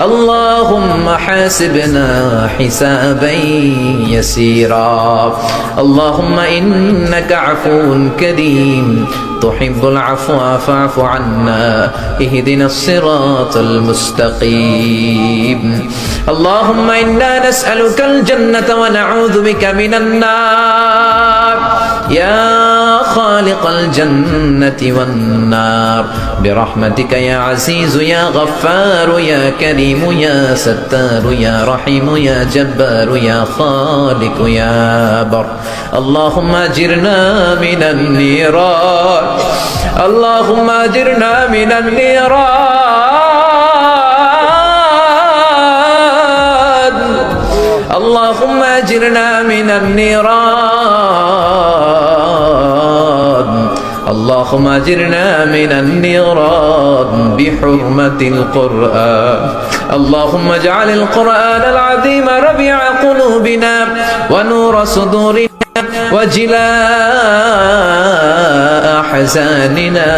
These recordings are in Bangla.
اللهم حاسبنا حسابا يسيرا اللهم إنك عفو كريم تحب العفو فاعف عنا اهدنا الصراط المستقيم اللهم إنا نسألك الجنة ونعوذ بك من النار يا خالق الجنة والنار برحمتك يا عزيز يا غفار يا كريم يا ستار يا رحيم يا جبار يا خالق يا بر اللهم أجرنا من النيران اللهم أجرنا من النيران اللهم أجرنا من النيران اللهم أجرنا من النيران بحرمة القرآن اللهم اجعل القرآن العظيم ربيع قلوبنا ونور صدورنا وجلاء أحزاننا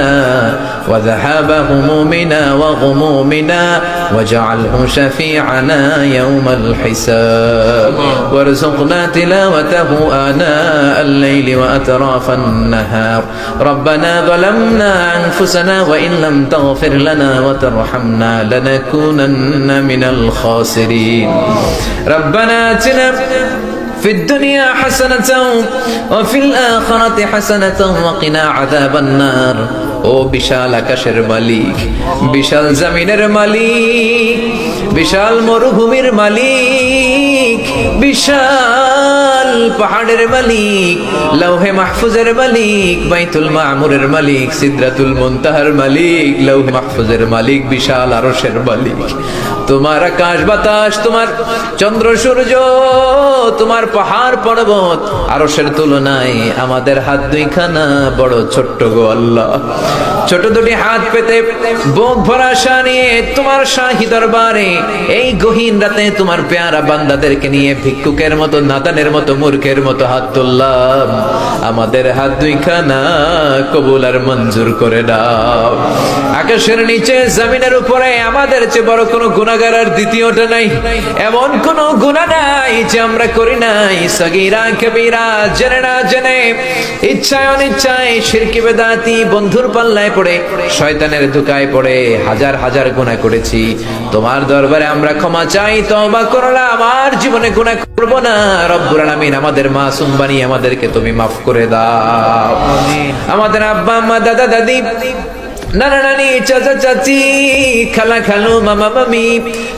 وذهاب همومنا وغمومنا واجعله شفيعنا يوم الحساب وارزقنا تلاوته آناء الليل وأطراف النهار ربنا ظلمنا أنفسنا وإن لم تغفر لنا وترحمنا لنكونن من الخاسرين ربنا آتنا في الدنيا حسنة وفي الآخرة حسنة وقنا عذاب النار ও বিশাল আকাশের মালিক বিশাল জমিনের মালিক বিশাল মরুভূমির মালিক বিশাল পাহাড়ের মালিক লৌহে মাহফুজের মালিক বাইতুল মামুরের মালিক সিদরাতুল মুনতাহার মালিক লৌহে মাহফুজের মালিক বিশাল আরশের মালিক তোমার আকাশ বাতাস তোমার চন্দ্র সূর্য তোমার পাহাড় পর্বত আরশের তুলনায় আমাদের হাত দুইখানা বড় ছোট্ট গো আল্লাহ ছোট দুটি হাত পেতে বুক ভরা আশা নিয়ে তোমার শাহী দরবারে এই গহীন রাতে তোমার পেয়ারা বান্দাদেরকে নিয়ে ভিক্ষুকের মতো নাদানের মতো মূর্খের মতো হাত তুললাম আমাদের হাত দুইখানা কবুল আর মঞ্জুর করে দাও আকাশের নিচে জমিনের উপরে আমাদের চেয়ে বড় কোনো গুনাহগার আর দ্বিতীয়টা নাই এমন কোনো গুনাহ নাই যে আমরা করি নাই সগীরা কবিরা জেনে না জেনে ইচ্ছায় অনিচ্ছায় শিরকি বেদাতি বন্ধুর পাল্লায় পড়ে শয়তানের ধোঁকায় পড়ে হাজার হাজার গুনাহ করেছি তোমার দরবারে আমরা ক্ষমা চাই তওবা করলাম আমার জীবনে গুনাহ করব না রব্বুল আলামিন আমাদের মাসুম বানিয়ে আমাদেরকে তুমি মাফ করে দাও আমাদের আব্বা আম্মা দাদা দাদি নানা নানি চাচা চাচি খালা খালু মামা মামি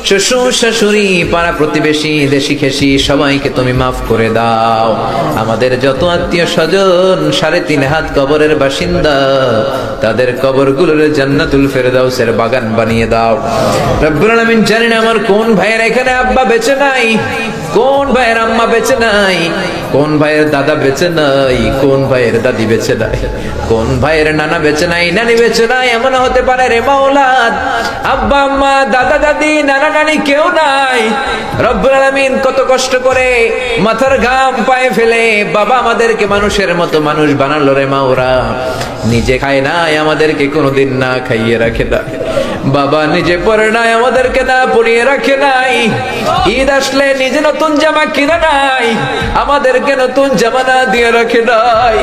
শ্বশুর শাশুড়ি পাড়া প্রতিবেশী দেশি খেসি সবাইকে তুমি মাফ করে দাও আমাদের যত আত্মীয় স্বজন 3.5 হাত কবরের বাসিন্দা তাদের কবরগুলোর জান্নাতুল ফেরদাউসের বাগান বানিয়ে দাও রব্বুল আলামিন জানেন আমার কোন ভাইয়ের এখানে আব্বা বেঁচে নাই কোন ভাইয়ের আম্মা বেঁচে নাই কোন ভাইয়ের দাদা বেঁচে নাই কোন ভাইয়ের দাদি বেঁচে নাই কোন ভাইয়ের নানা বেঁচে নাই নানি বেঁচে নাই এমন হতে পারে রে মাওলা আব্বা আম্মা দাদা দাদি নানা নানি কেউ নাই রব্বুল আলামিন কত কষ্ট করে মাথার ঘাম পায়ে ফেলে বাবা আমাদেরকে মানুষের মতো মানুষ বানালো রে মাওরা নিজে খায় নাই আমাদেরকে কোনোদিন না খাইয়ে রাখে না বাবা নিজে পরে নাই আমাদেরকে না পরিয়ে রাখে নাই ঈদ আসলে নিজে নতুন জামা কিনে নাই আমাদেরকে নতুন জামা না দিয়ে রাখে নাই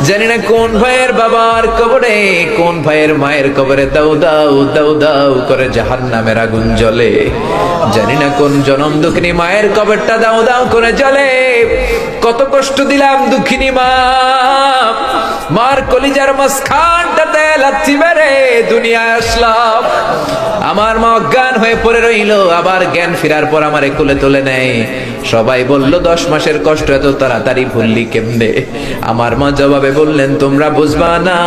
জানি না কোন ভাইয়ের বাবার কবরে কোন ভাইয়ের মায়ের কবরে দাউ দাউ দাউ দাউ করে জাহান্নামের আগুন জ্বলে জানি না কোন জনম দুঃখিনী মায়ের কবরটা দাউ দাউ করে জ্বলে কত কষ্ট দিলাম দুঃখিনী মা মার কলিজার মাঝখানটাতে লাথি মেরে দুনিয়ায় আসলাম আমার মা অজ্ঞান হয়ে পড়ে রইল আবার জ্ঞান ফেরার পর আমারে কোলে তুলে নেয় সবাই বলল 10 মাসের কষ্ট এত তাড়াতাড়ি ভুললি কেমনে আমার মা জবাবে বললেন তোমরা বুঝবা না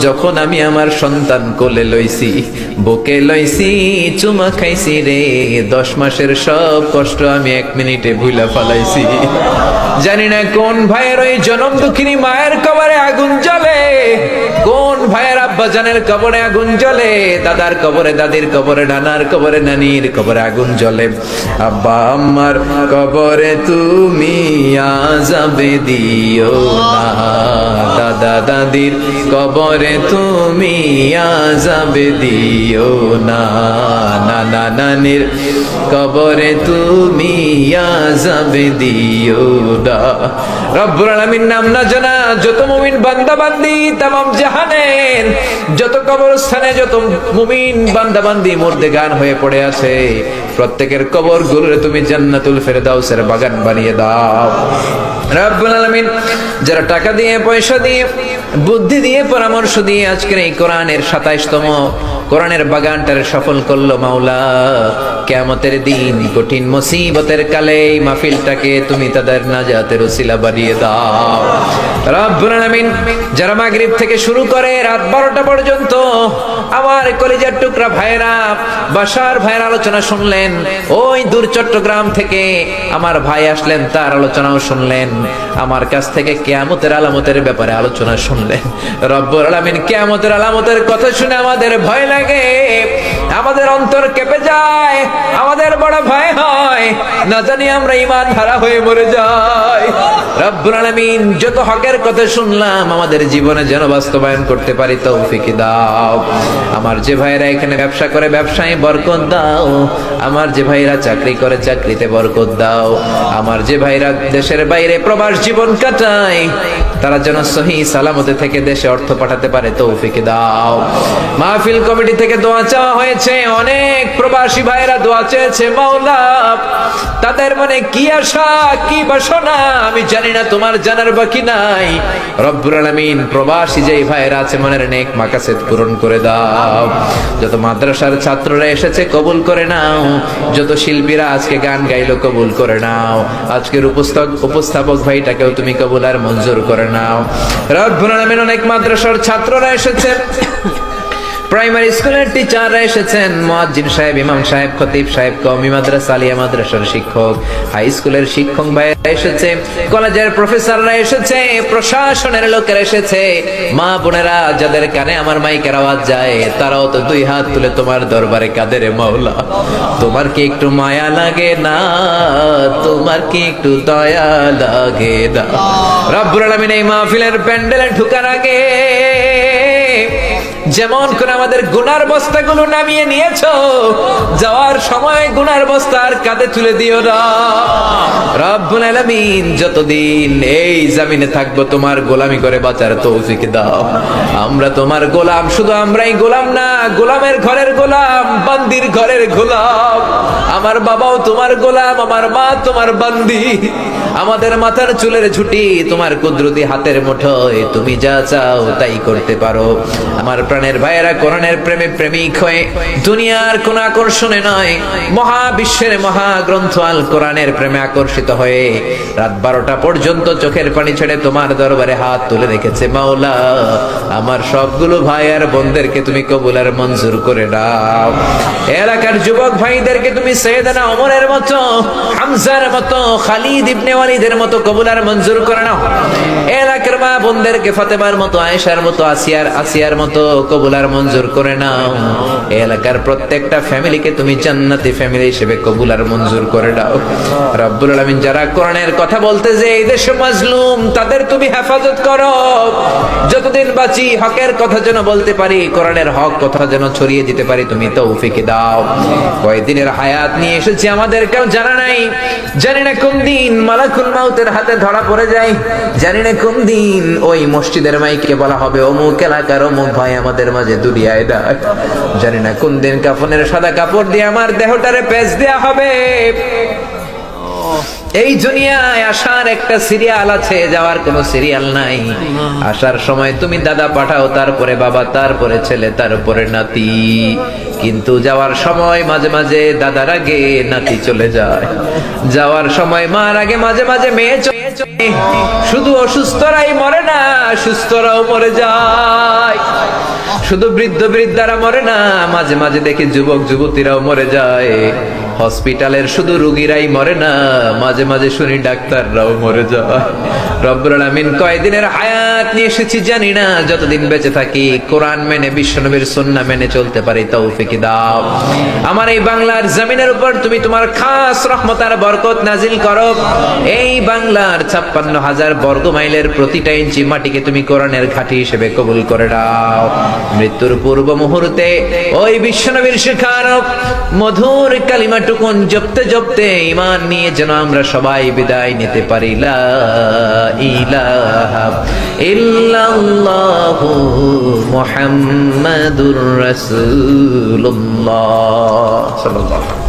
যখন আমি আমার সন্তান কোলে লইছি বুকে লইছি চুমা খাইছি রে 10 মাসের সব কষ্ট আমি 1 মিনিটে ভুলা ফেলাইছি জানি না কোন ভাইয়ের ওই জনম দুঃখিনী মায়ের কবরে আগুন জ্বলে কোন ভাইয়ের আব্বা জানের কবরে আগুন জ্বলে, দাদার কবরে, দাদির কবরে, নানার কবরে, নানির কবরে আগুন জ্বলে। আব্বা আম্মার কবরে তুমি আযাবে দিও না, দাদা দাদির কবরে তুমি আযাবে দিও না, নানা নানির কবরে তুমি আযাবে দিও না। রব্বুল আলামিন নাম না জানা যত মুমিন বান্দা বান্দি তামাম জাহানের যত কবরস্থানে যত মুমিন বান্দা বান্দি মুর্দেগান হয়ে পড়ে আছে, প্রত্যেকের কবর গুলোরে তুমি জান্নাতুল ফেরদাউসের বাগান বানিয়ে দাও। রব্বুল আলামিন যারা টাকা দিয়ে, পয়সা দিয়ে, বুদ্ধি দিয়ে, পরামর্শ দিয়ে আজকের এই কোরআনের 27তম কোরআনের বাগানটারে সফল করলো মাওলা, কিয়ামতের দিন কঠিন মুসিবতের কালে এই মাহফিলটাকে তুমি তাদের নাজাতের ওসিলা বানিয়ে দাও। রব্বুল আলামিন যারা মাগরিব থেকে শুরু করে রাত 12টা পর্যন্ত আমার কলিজার টুকরা ভাইরা, বাসার ভাইয়ের আলোচনা শুনলেন, ওই দূর চট্টগ্রাম থেকে আমার ভাই আসলেন, তার আলোচনাও শুনলেন, আমার কাছ থেকে কিয়ামতের আলামতের ব্যাপারে আলোচনা শুনলেন। রব্বুল আলামিন কিয়ামতের আলামতের কথা শুনে আমাদের ভয় লাগে, আমাদের অন্তর কেঁপে যায়, আমাদের বড় ভয় হয়, না জানি আমরা ঈমান হারা হয়ে মরে যাই। রব্বুল আলামিন যত হকের কথা শুনলাম আমাদের জীবনে যেন বাস্তবায়ন করতে পারি তৌফিক দাও। আমার যে ভাইরা এখানে ব্যবসা করে ব্যবসায় বরকত দাও, আমার যে ভাইরা চাকরি করে চাকরিতে বরকত দাও, আমার যে ভাইরা দেশের বাইরে প্রবাস জীবন কাটায় তারা যেন সহি সালামতে থেকে দেশে অর্থ পাঠাতে পারে তৌফিক দাও। মাহফিল কমিটি থেকে দোয়া চাওয়া হয়েছে, অনেক প্রবাসী ভাইরা দোয়া চেয়েছে মাওলা, তাদের মনে কি আশা কি বাসনা আমি জানি না, তোমার জানার বাকি নাই। রব্বুল আলামিন প্রবাসী যেই ভাইরা আছে মনের নেক মাকাসেদ পূরণ করে দাও। যত মাদ্রাসার ছাত্ররা এসেছে কবুল করে নাও, যত শিল্পীরা আজকে গান গাইলো কবুল করে নাও, আজকের উপস্থাপক ভাইটাকেও তুমি কবুল আর মঞ্জুর করে নাও। রব্বুল আলামিন অনেক মাদ্রাসার ছাত্ররা এসেছে, প্রাইমারি স্কুলের টিচাররা এসেছেন, মুয়াজ্জিন সাহেব, ইমাম সাহেব, খতিব সাহেব, কওমি মাদ্রাসা, আলিয়া মাদ্রাসার শিক্ষক, হাই স্কুলের শিক্ষক ভাইরা এসেছে, কলেজের প্রফেসররা এসেছে, প্রশাসনের লোকেরা এসেছে, মা বোনেরা যাদের কানে আমার মাইকের আওয়াজ যায় তারাও তো দুই হাত তুলে তোমার দরবারে কাঁদে রে মাওলা। তোমার কি একটু মায়া লাগে না? তোমার কি একটু দয়া লাগে না? রব্বুল আলামিন এই মাহফিলের প্যান্ডেলে ঢোকার আগে যেমন করে আমাদের গুনার বস্তাগুলো নামিয়ে নিয়েছো, যাওয়ার সময় গুনার বস্তা আর কাঁধে তুলে দিও না। রব্বুল আলামিন যতদিন এই জমিনে থাকবো তোমার গোলামি করে বাঁচার তৌফিক দাও। আমরা তোমার গোলাম, শুধু আমরাই গোলাম না, গোলামের ঘরের গোলাম, বান্দির ঘরের গোলাম। আমার বাবাও তোমার গোলাম, আমার মা তোমার বান্দি, আমাদের মাথার চুলের ঝুঁটি তোমার কুদরতি হাতের মুঠোয়, তুমি যা চাও তাই করতে পারো। আমার প্রাণের ভাইয়েরা কোরআনের প্রেমে প্রেমিক হয়ে দুনিয়ার কোন আকর্ষণে নয়, মহাবিশ্বের মহাগ্রন্থ আল কোরআনের প্রেমে আকর্ষিত হয়ে রাত 12টা পর্যন্ত চোখের পানি ছেড়ে তোমার দরবারে হাত তুলে রেখেছে মাওলা। আমার সবগুলো ভাই আর বোনদেরকে তুমি কবুল আর মঞ্জুর করে দাও। এলাকার যুবক ভাইদেরকে তুমি সাইয়েদনা ওমরের মতো, হামজার মতো, খালিদ ইবনে ওয়ালিদের মতো কবুল আর মঞ্জুর করে নাও। এলাকার মা বোনদেরকে ফাতেমার মতো, আয়েশার মতো, আসিয়ার মতো কবুল আর মঞ্জুর করে নাও। এলাকার প্রত্যেকটা ফ্যামিলিকে তুমি জান্নাতি ফ্যামিলি হিসেবে কবুল আর মঞ্জুর করে দাও। রব্বুল আলামিন যারা কোরআনের কথা বলতে যে এই দেশে মাজলুম তাদের তুমি হেফাজত করো। যতদিন বাঁচি হকের কথা যেন বলতে পারি, কোরআনের হক কথা যেন ছড়িয়ে দিতে পারি, তুমি তৌফিক দাও। কয়দিনের হায়াত নিয়ে এসেছি আমাদের কেউ জানা নাই, জানি না কোন দিন মালাকুল মাউতের হাতে ধরা পড়ে যায়, জানি না কোন দিন ওই মসজিদের মাইকে বলা হবে অমুক এলাকার অমুক ভাই আমাদের মাঝে দুনিয়ায় ডাক, জানি না কোন দিন কাফনের সাদা কাপড় দিয়ে আমার দেহটারে পেঁচ দেয়া হবে। এই দুনিয়ায় আসার একটা সিরিয়াল আছে, যাওয়ার কোনো সিরিয়াল নাই। আসার সময় তুমি দাদা পাঠাও, তারপরে বাবা, তারপরে ছেলে, তারপরে নাতি, কিন্তু যাওয়ার সময় মাঝে মাঝে দাদার আগে নাতি চলে যায়, যাওয়ার সময় মার আগে মাঝে মাঝে মেয়ে চলে যায়। শুধু অসুস্থরাই মরে না, সুস্থরাও মরে যায়। শুধু বৃদ্ধ বৃদ্ধারা মরে না, মাঝে মাঝে দেখি যুবক যুবতীরাও মরে যায়। হসপিটালের শুধু রোগীরাই মরে না, মাঝে মাঝে শুনি ডাক্তাররাও মরে যায়। রব্বুল আলামিন কয়দিনের হায়াত নিয়ে এসেছি জানি না, যতদিন বেঁচে থাকি কোরআন মেনে বিশ্বনবীর সুন্নাহ মেনে চলতে পারি তৌফিক দাও। আমার এই বাংলার জমিনের উপর তুমি তোমার খাস রহমত আর বরকত নাজিল করো। এই বাংলার 56,000 বর্গ মাইলের প্রতিটা ইঞ্চি মাটিকে তুমি কোরআনের ঘাঁটি হিসেবে কবুল করে দাও। মৃত্যুর পূর্ব মুহূর্তে ওই বিশ্বনবীর শেখানো মধুর কালিমাটুকুন জপতে জপতে ঈমান নিয়ে যেন আমরা সবাই বিদায় নিতে পারি। লা ইলাহা ইল্লাল্লাহু মুহাম্মাদুর রাসূলুল্লাহ সাল্লাল্লাহু